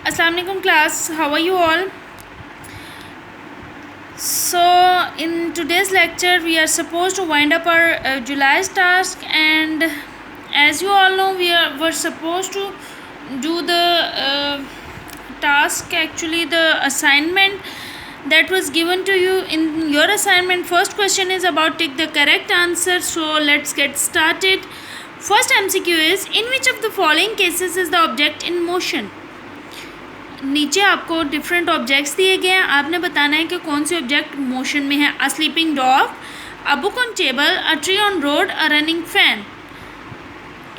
Assalamu alaikum class, how are you all? So in today's lecture we are supposed to wind up our July's task, and as you all know were supposed to do the task, actually the assignment that was given to you. In your assignment, first question is about take the correct answer. So let's get started. First MCQ is, in which of the following cases is the object in motion? नीचे आपको different objects दिए गए हैं, आपने बताना है कि कौन से ऑब्जेक्ट मोशन में है. A sleeping dog, a book on table, a tree on road, a running fan.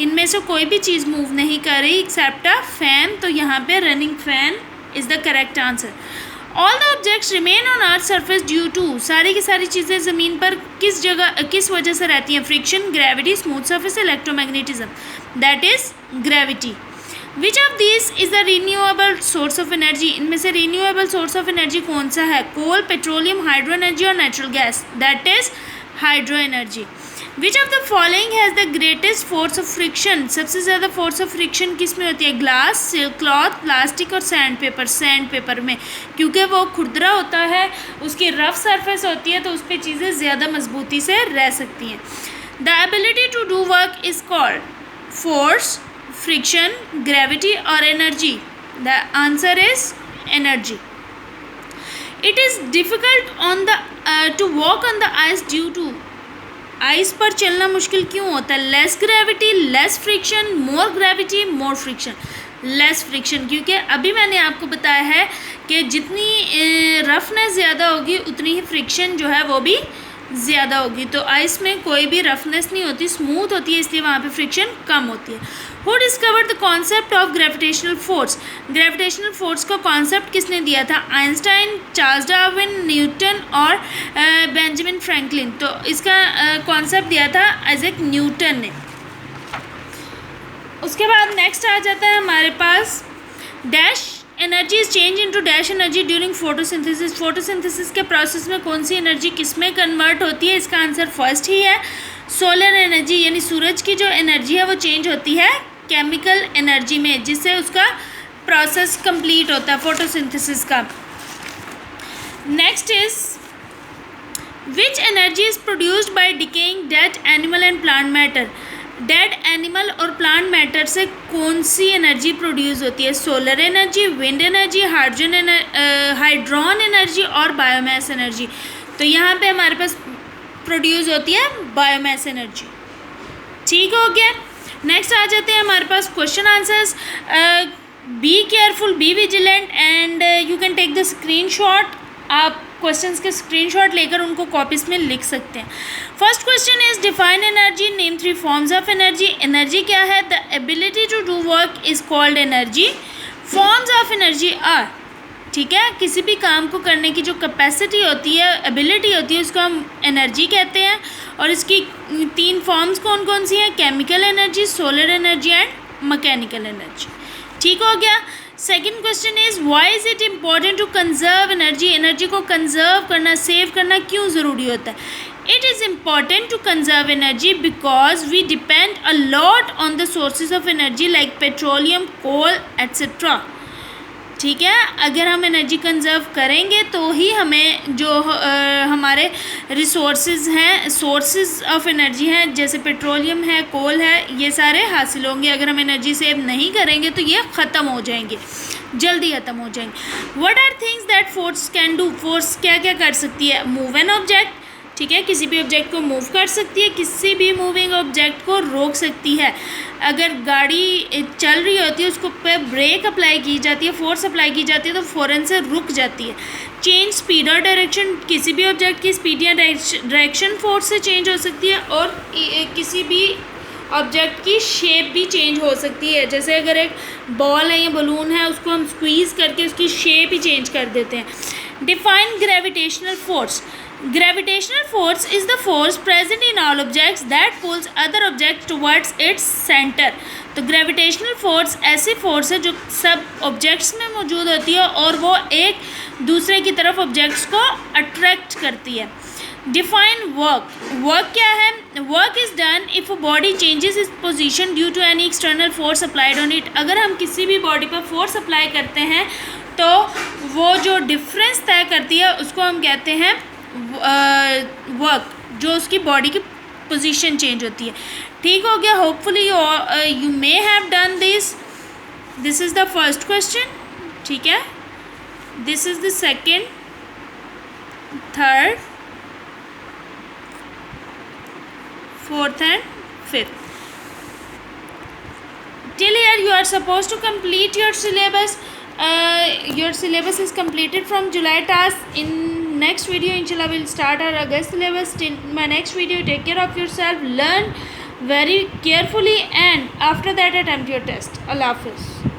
इनमें से कोई भी चीज़ मूव नहीं कर रही एक्सेप्ट अ फैन, तो यहाँ पे running fan is the correct answer. All the objects remain on earth surface due to, सारी की सारी चीज़ें ज़मीन पर किस वजह से रहती हैं? Friction, gravity, smooth surface, electromagnetism. That is gravity. Which of this is the renewable source of energy? इनमें से रीन्यूएबल सोर्स ऑफ एनर्जी कौन सा है? कोल, पेट्रोलियम, हाइड्रो एनर्जी और natural gas. That is hydro energy. Which of the following has the greatest force of friction? सबसे ज़्यादा force of friction किस में होती है? ग्लास, सिल्क क्लॉथ, प्लास्टिक और सैंड पेपर. सैंड पेपर में, क्योंकि वो खुरदरा होता है, उसकी रफ सरफेस होती है, तो उस पर चीज़ें ज़्यादा मजबूती से रह सकती हैं. The ability to do work is called force, friction, gravity or energy? The answer is energy. It is difficult on the to walk on the ice due to, ice पर चलना मुश्किल क्यों होता है? Less gravity, less friction, more gravity, more friction. Less friction, क्योंकि अभी मैंने आपको बताया है कि जितनी रफनेस ज़्यादा होगी उतनी ही फ्रिक्शन जो है वो भी ज़्यादा होगी. तो आइस में कोई भी रफनेस नहीं होती, स्मूथ होती है, इसलिए वहाँ पे फ्रिक्शन कम होती है. Who discovered the concept of gravitational force? Gravitational force का कॉन्सेप्ट किसने दिया था? आइंस्टाइन, चार्ल्स डार्विन, न्यूटन और बेंजामिन फ्रैंकलिन. तो इसका कॉन्सेप्ट दिया था आइजैक न्यूटन ने. उसके बाद नेक्स्ट आ जाता है हमारे पास, dash energy is change into dash energy during photosynthesis. Photosynthesis के प्रोसेस में कौन सी एनर्जी किस में कन्वर्ट होती है? इसका आंसर फर्स्ट ही है, सोलर एनर्जी, यानी सूरज की जो एनर्जी है वो चेंज होती है केमिकल एनर्जी में, जिससे उसका प्रोसेस कंप्लीट होता है फोटोसिंथेसिस का. Next is, which energy is produced by decaying dead animal and plant matter? Dead animal और प्लांट मैटर से कौन सी एनर्जी प्रोड्यूस होती है? Solar energy, wind energy, hydro energy और बायोमास एनर्जी. तो यहाँ पे हमारे पास प्रोड्यूस होती है बायोमास एनर्जी. ठीक हो गया. नेक्स्ट आ जाते हैं हमारे पास question answers. Be careful, be vigilant and you can take the screenshot. आप क्वेश्चंस के स्क्रीनशॉट लेकर उनको कॉपीज में लिख सकते हैं. First question is, define energy, name 3 forms of energy. Energy क्या है? The ability to do work is called energy. Forms of energy are, ठीक है, किसी भी काम को करने की जो कैपेसिटी होती है, एबिलिटी होती है, उसको हम एनर्जी कहते हैं. और इसकी 3 फॉर्म्स कौन कौन सी हैं? Chemical energy, solar energy and mechanical energy. ठीक हो गया. Second question is, why is it important to conserve energy? Energy को कंजर्व करना, सेव करना क्यों ज़रूरी होता है? It is important to conserve energy because we depend a lot on the sources of energy like petroleum, coal etcetera. ठीक है, अगर हम एनर्जी कंजर्व करेंगे तो ही हमें जो हमारे रिसोर्सेज हैं, सोर्सेज ऑफ एनर्जी हैं, जैसे पेट्रोलियम है, कोल है, ये सारे हासिल होंगे. अगर हम एनर्जी सेव नहीं करेंगे तो ये ख़त्म हो जाएंगे, जल्दी ख़त्म हो जाएंगे. What are things that force can do? Force क्या क्या कर सकती है? मूव एन ऑब्जेक्ट, ठीक है, किसी भी ऑब्जेक्ट को मूव कर सकती है, किसी भी मूविंग ऑब्जेक्ट को रोक सकती है. अगर गाड़ी चल रही होती है उसको पे ब्रेक अप्लाई की जाती है, फोर्स अप्लाई की जाती है, तो फ़ौरन से रुक जाती है. चेंज स्पीड और डायरेक्शन, किसी भी ऑब्जेक्ट की स्पीड या डायरेक्शन फोर्स से चेंज हो सकती है. और किसी भी ऑब्जेक्ट की शेप भी चेंज हो सकती है. जैसे अगर एक बॉल है या बलून है, उसको हम स्क्वीज़ करके उसकी शेप ही चेंज कर देते हैं. Define gravitational force. Gravitational force is the force present in all objects that pulls other objects towards its center. तो ग्रेविटेशनल फोर्स ऐसी फोर्स है जो सब ऑब्जेक्ट्स में मौजूद होती है और वो एक दूसरे की तरफ ऑब्जेक्ट्स को अट्रैक्ट करती है. Define work. वर्क क्या है? Work is done if a body changes its position due to any external force applied on it. अगर हम किसी भी बॉडी पर फोर्स अप्लाई करते हैं तो वो जो डिफरेंस तय करती है उसको हम कहते हैं वर्क, जो उसकी बॉडी की पोजीशन चेंज होती है. ठीक हो गया. Hopefully you may have done this. This is the first question. ठीक है. This is the second, third, fourth and fifth. Till here you are supposed to complete your syllabus. Your syllabus is completed from July task. In next video inshallah we'll start our August syllabus. Till my next video, take care of yourself, learn very carefully, and after that attempt your test. Allah Hafiz.